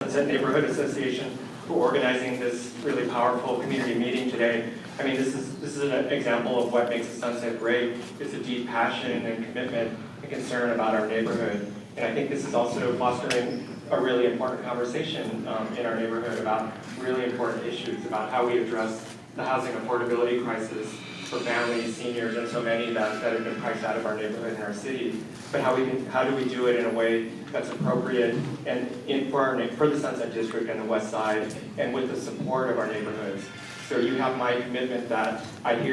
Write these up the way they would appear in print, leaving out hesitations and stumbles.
Neighborhood Association for organizing this really powerful community meeting today. I mean, this is an example of what makes the Sunset great. It's a deep passion and commitment and concern about our neighborhood. And I think this is also fostering a really important conversation in our neighborhood about really important issues, about how we address the housing affordability crisis for families, seniors, and so many that have been priced out of our neighborhood and our city. But how do we do it in a way that's appropriate and for the Sunset District and the West Side, and with the support of our neighborhoods. So you have my commitment that I've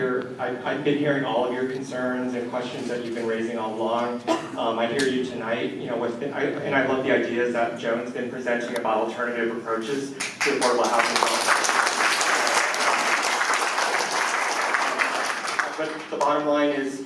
been hearing all of your concerns and questions that you've been raising all along. I hear you tonight, and I love the ideas that Joan's been presenting about alternative approaches to affordable housing. But the bottom line is,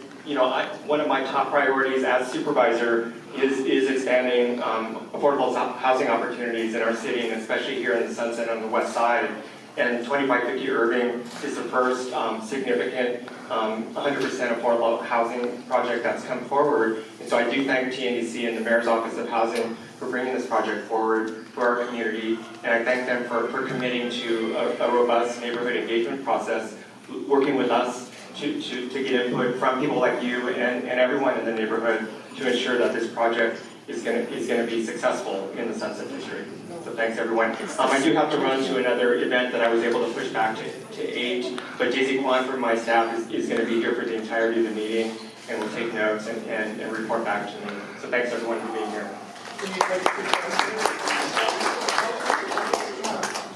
one of my top priorities as supervisor is expanding affordable housing opportunities in our city, and especially here in the Sunset on the West Side. And 2550 Irving is the first significant 100% affordable housing project that's come forward. And so I do thank TNDC and the Mayor's Office of Housing for bringing this project forward for our community. And I thank them for committing to a robust neighborhood engagement process, working with us to get input from people like you and everyone in the neighborhood to ensure that this project is going to be successful in the Sunset District. So thanks everyone. I do have to run to another event that I was able to push back to 8, but Daisy Kwan from my staff is going to be here for the entirety of the meeting and will take notes and report back to me. So thanks everyone for being here.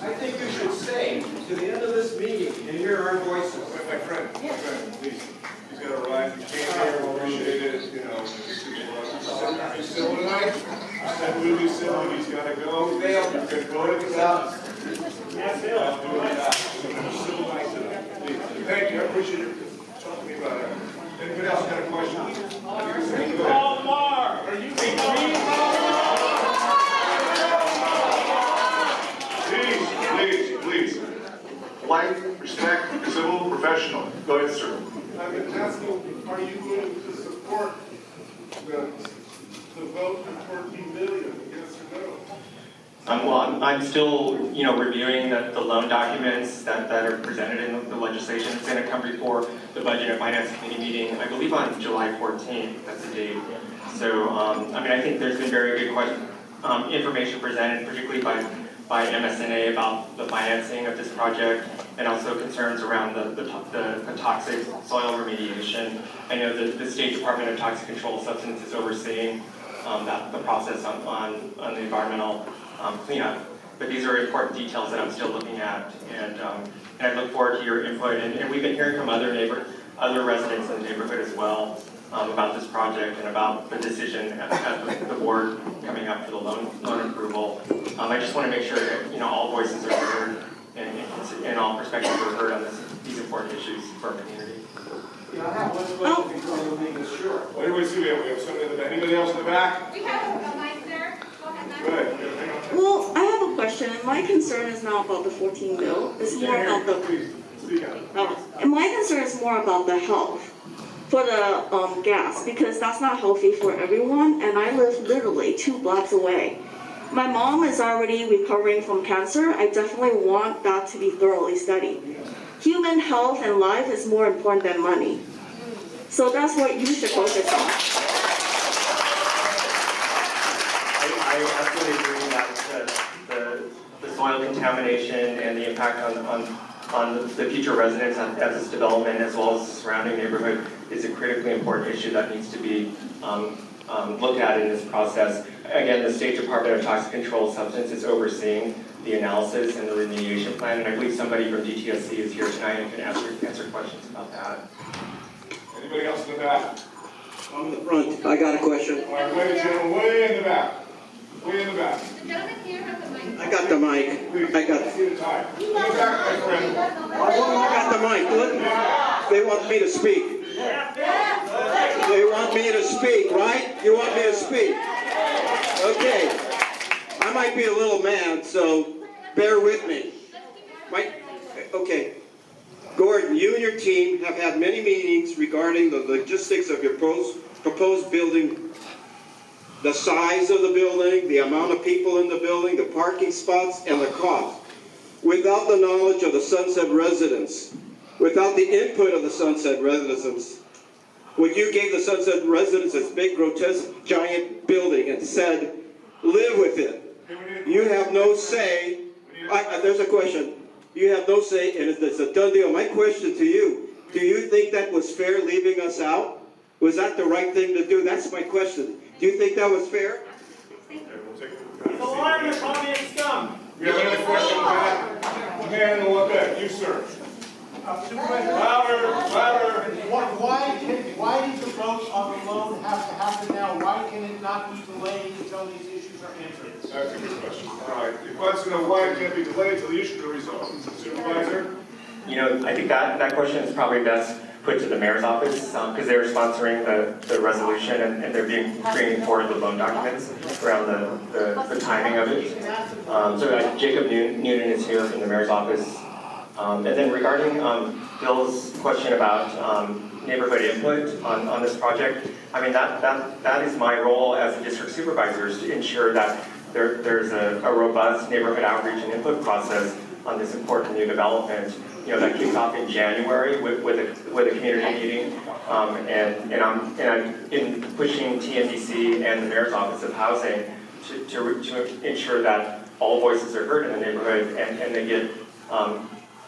I think you should stay to the end of this meeting and hear our voices. My friend, please. He's got to run. You can't hear, appreciate it. He's civil tonight. He said we'll be civil. He's got to go. He's going to go to the house. Thank you. I appreciate you talking to me about it. Anybody else got a question? Gordon Mar, are you Please. Life, respect, civil, professional. Go ahead, sir. I've been asking, are you willing to support the vote for 14 million, yes or no? I'm still, reviewing the loan documents that are presented in the legislation. It's going to come before the Budget and Finance Committee meeting, I believe on July 14th. That's the date. So, I think there's been very good information presented, particularly by MSNA about the financing of this project, and also concerns around the toxic soil remediation. I know that the State Department of Toxic Control Substances is overseeing the process on the environmental cleanup. But these are important details that I'm still looking at, and I look forward to your input. And we've been hearing from other residents in the neighborhood as well about this project and about the decision at the board coming up for the loan approval. I just want to make sure that all voices are heard and all perspectives are heard on these important issues for our community. I have one question before you make it sure. Wait, we have somebody in the back. Anybody else in the back? We have a mic there. Go ahead, Matt. Good. Well, I have a question, and my concern is not about the 14 bill. It's more about the. Please, speak out. And my concern is more about the health for the gas, because that's not healthy for everyone. And I live literally 2 blocks away. My mom is already recovering from cancer. I definitely want that to be thoroughly studied. Human health and life is more important than money. So that's what you should focus on. I absolutely agree that the soil contamination and the impact on the future residents at this development, as well as the surrounding neighborhood, is a critically important issue that needs to be looked at in this process. Again, the State Department of Toxic Control Substances is overseeing the analysis and the remediation plan, and I believe somebody from DTSC is here tonight and can answer questions about that. Anybody else in the back? I'm in the front. I got a question. All right, ladies and gentlemen, way in the back. Way in the back. The gentleman here has the mic. I got the mic. Please, I got see the time. In the back, my friend. I got the mic. Look, they want me to speak. They want me to speak, right? You want me to speak? Okay. I might be a little mad, so bear with me. Okay. Gordon, you and your team have had many meetings regarding the logistics of your proposed building the size of the building, the amount of people in the building, the parking spots, and the cost, without the knowledge of the Sunset residents, without the input of the Sunset residents. When you gave the Sunset residents this big, grotesque, giant building and said, live with it, you have no say. There's a question. You have no say, and it's a done deal. My question to you, do you think that was fair leaving us out? Was that the right thing to do? That's my question. Do you think that was fair? The line is on the scum. We have another question, Pat? The man in the one back, you, sir. Supervisor, Louder. why did the vote on the loan have to happen now? Why can it not be delayed until these issues are answered? That's a good question. All right, the question of why it can't be delayed until the issues are resolved. Supervisor? You know, I think that question is probably best put to the mayor's office, because they're sponsoring the resolution and they're bringing forward the loan documents around the timing of it. So Jacob Noonan is here from the mayor's office. And then regarding Bill's question about neighborhood input on this project, I mean, that is my role as a district supervisor, is to ensure that there's a robust neighborhood outreach and input process on this important new development. You know, that kicks off in January with a community meeting, and I'm in pushing TNDC and the mayor's office of housing to ensure that all voices are heard in the neighborhood and they get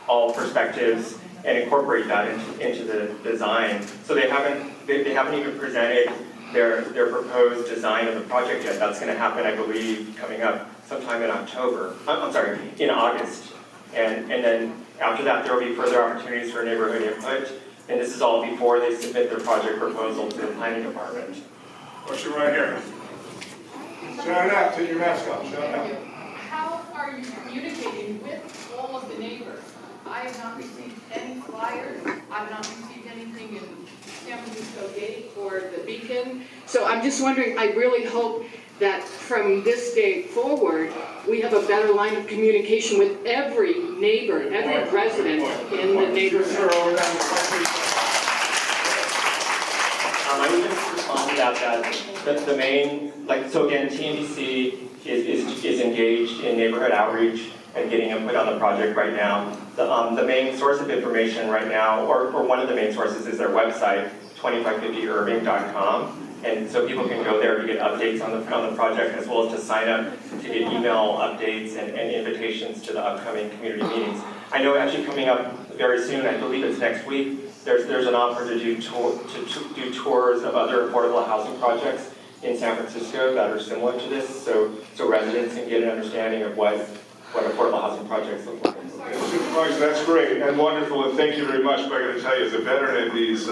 all perspectives and incorporate that into the design. So they haven't even presented their proposed design of the project yet. That's going to happen, I believe, coming up sometime in October. I'm sorry, in August. And then after that, there will be further opportunities for neighborhood input. And this is all before they submit their project proposal to the planning department. Question right here. Shout it out, take your mask off, shout it out. How are you communicating with all of the neighbors? I have not received any flyers. I've not received anything in San Francisco Gate or the Beacon. So I'm just wondering, I really hope that from this day forward, we have a better line of communication with every neighbor, every resident in the neighborhood. Sir, over there. I would just respond to that the main, so again, TNDC is engaged in neighborhood outreach and getting input on the project right now. The main source of information right now, or one of the main sources, is their website, 2550irving.com. And so people can go there to get updates on the project, as well as to sign up to get email updates and invitations to the upcoming community meetings. I know actually coming up very soon, I believe it's next week, there's an offer to do tours of other affordable housing projects in San Francisco that are similar to this, so residents can get an understanding of what affordable housing projects look like. Supervisor, that's great and wonderful, and thank you very much. But I got to tell you, as a veteran of these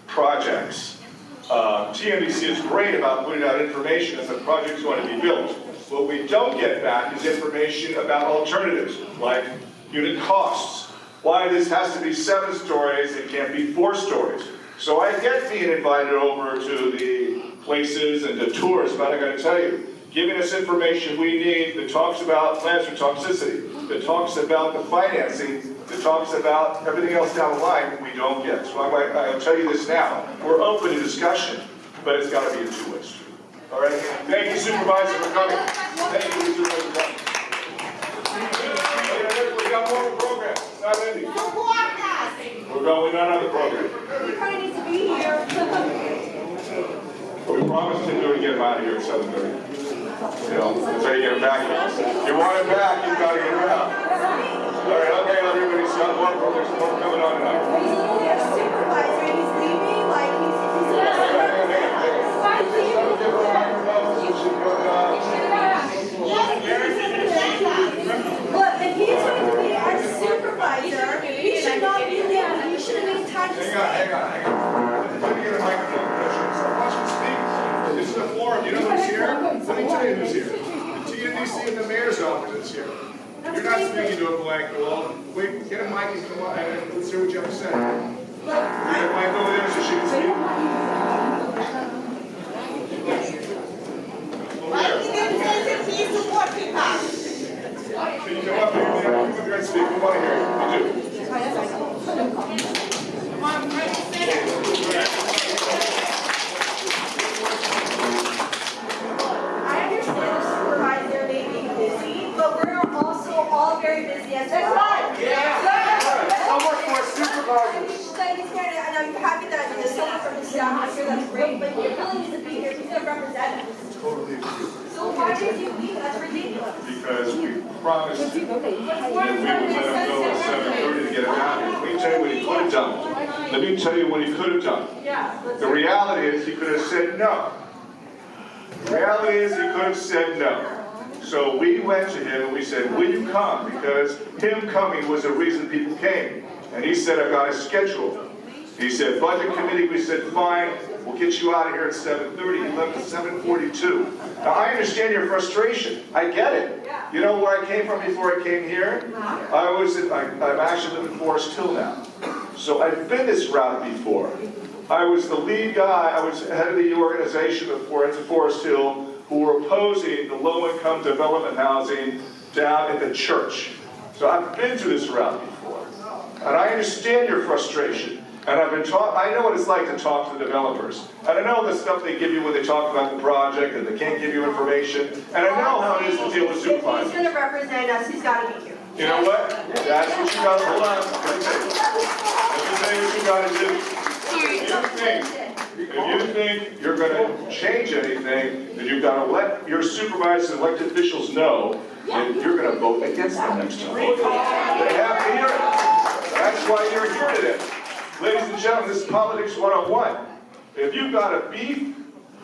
projects, TNDC is great about putting out information as the project's going to be built. What we don't get back is information about alternatives, like unit costs. Why this has to be 7 stories, it can't be 4 stories. So I get being invited over to the places and the tours, but I got to tell you, giving us information we need that talks about plans for toxicity, that talks about the financing, that talks about everything else down the line, we don't get. So I'll tell you this now. We're open to discussion, but it's got to be a two-way street. All right? Thank you, Supervisor, for coming. Thank you, Supervisor, for coming. We got more of a program. It's not ending. We're going on the program. Everybody needs to be here. We promised to do it, get him out of here at 7:30. You know, that's how you get him back. You want him back, you've got to get him out. All right, okay, everybody's got one more. There's more coming on now. Supervisor, he's leaving, like Look, if he's going to be our supervisor, he should not be leaving. He should have made time to stay. Hang on. Let me get a microphone. Watch him speak. This is a forum. You know who's here? Let me tell you who's here. The TNDC and the mayor's office is here. You're not speaking to a blank wall. Wait, get a mic and come on and let's hear what you have to say. Get a mic over there so she can speak. Can you come up here? Come up here and speak. We want to hear you. You do. very busy as well. Someone for supervisors. And I'm happy that there's someone from the staff is here, that's great, but he really needs to be here, he's gonna represent us. Totally agree. So why did you leave? That's ridiculous. Because we promised that we would let him go at 7:30 to get him out here. Let me tell you what he could have done. Let me tell you what he could have done. Yeah. The reality is he could have said no. The reality is he could have said no. So we went to him and we said, will you come? Because him coming was the reason people came. And he said, I've got a schedule. He said, budget committee, we said, fine, we'll get you out of here at 7:30. He left at 7:42. Now, I understand your frustration. I get it. You know where I came from before I came here? I'm actually living in Forest Hill now. So I've been this route before. I was the lead guy, I was head of the organization of Forest Hill who were opposing the low-income development housing down at the church. So I've been through this route before. And I understand your frustration. And I know what it's like to talk to the developers. And I know the stuff they give you when they talk about the project and they can't give you information. And I know how it is to deal with If supervisors. he's gonna represent us, he's gotta be here. You know what? That's what you gotta, hold on. Let me tell you what you gotta do. If you think you're gonna change anything, then you've gotta let your supervisors and elected officials know that you're gonna vote against them next time. They have to hear it. That's why you're here today. Ladies and gentlemen, this is Politics 101. If you've got a beef,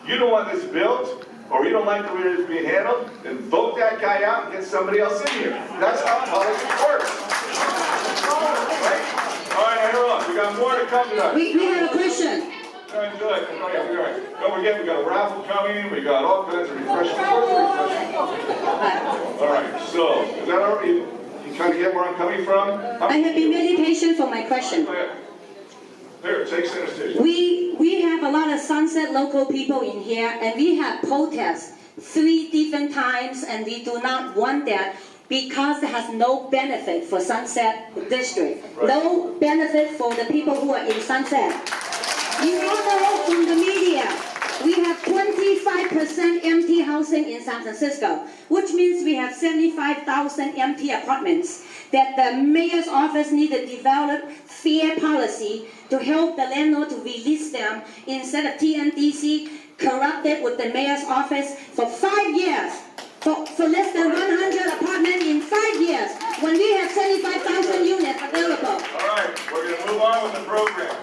you don't want this built, or you don't like the way it's being handled, then vote that guy out and get somebody else in here. That's how politics works. Right? All right, hold on. We got more to come tonight. We have a question. All right, good. All right. Don't forget, we got a raffle coming. We got all kinds of refreshments. All right, so, is that all right? You kind of get where I'm coming from? I have been very patient for my question. Here, take center stage. We have a lot of Sunset local people in here, and we have protests 3 different times, and we do not want that because it has no benefit for Sunset District. Right. No benefit for the people who are in Sunset. You all know from the media, we have 25% empty housing in San Francisco, which means we have 75,000 empty apartments that the mayor's office needs to develop fair policy to help the landlord to release them instead of TNDC corrupted with the mayor's office for 5 years. For less than 100 apartments in 5 years, when we have 75,000 units available. All right, we're going to move on with the program.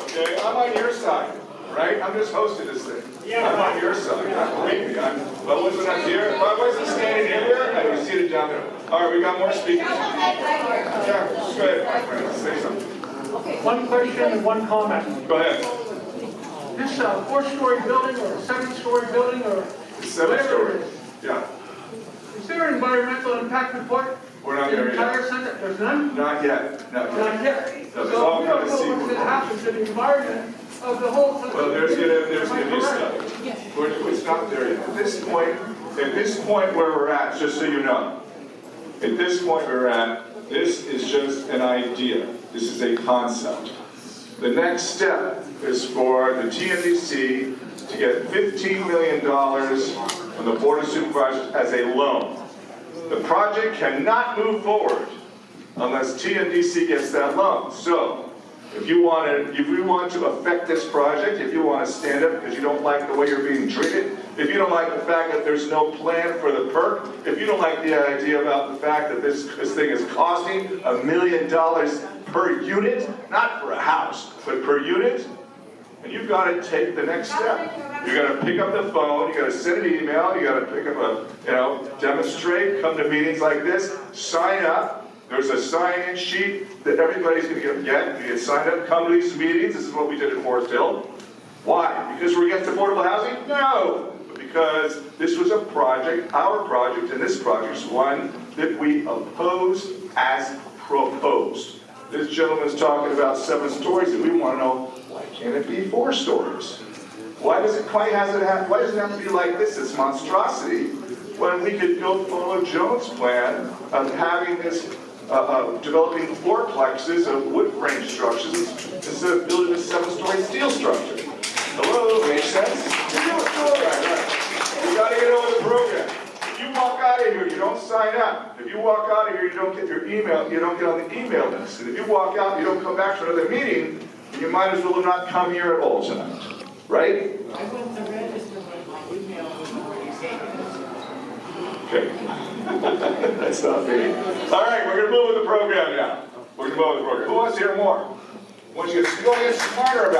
Okay, I'm on your side, right? I'm just hosting this thing. I'm on your side. Believe me, I wasn't up here. If I wasn't standing here, I was seated down there. All right, we got more speakers. Yeah, go ahead, my friend. Say something. One question and one comment. Go ahead. This 4-story building or 7-story building or It's whatever 7-story. it is, Yeah, is there an environmental impact report? we're not The there entire yet. center, there's none? Not yet. Not Not yet. yet. No, So there's all we kind don't of know what's secret. going to happen to the environment of the whole. Well, there's gonna be stuff. It's not there yet. At this point where we're at, just so you know, at this point where we're at, this is just an idea. This is a concept. The next step is for the TNDC to get $15 million from the Board of Supervisors as a loan. The project cannot move forward unless TNDC gets that loan. So, if you want to affect this project, if you want to stand up because you don't like the way you're being treated, if you don't like the fact that there's no plan for the perk, if you don't like the idea about the fact that this thing is costing $1 million per unit, not for a house, but per unit, and you've got to take the next step. You got to pick up the phone, you got to send an email, you got to pick up demonstrate, come to meetings like this, sign up. There's a sign-in sheet that everybody's going to get. You get signed up, come to these meetings. This is what we did in Forest Hill. Why? Because we're against affordable housing? No. But because this was a project, our project, and this project is one that we opposed as proposed. This gentleman's talking about 7 stories, and we want to know, why can't it be 4 stories? Why does it have to be like this? It's monstrosity. When we could go follow Jones' plan of having this developing floorplexes of wood frame structures instead of building a 7-story steel structure. Hello, makes sense? Right. We got to get on with the program. If you walk out of here, you don't sign up. If you walk out of here, you don't get your email, you don't get on the email list. And if you walk out, you don't come back for another meeting, you might as well have not come here at all tonight. Right? I went to register, but my email was already taken. Okay. That's not me. All right, we're gonna move with the program now. We're gonna move with the program. Who wants to hear more? Once you get smarter about it.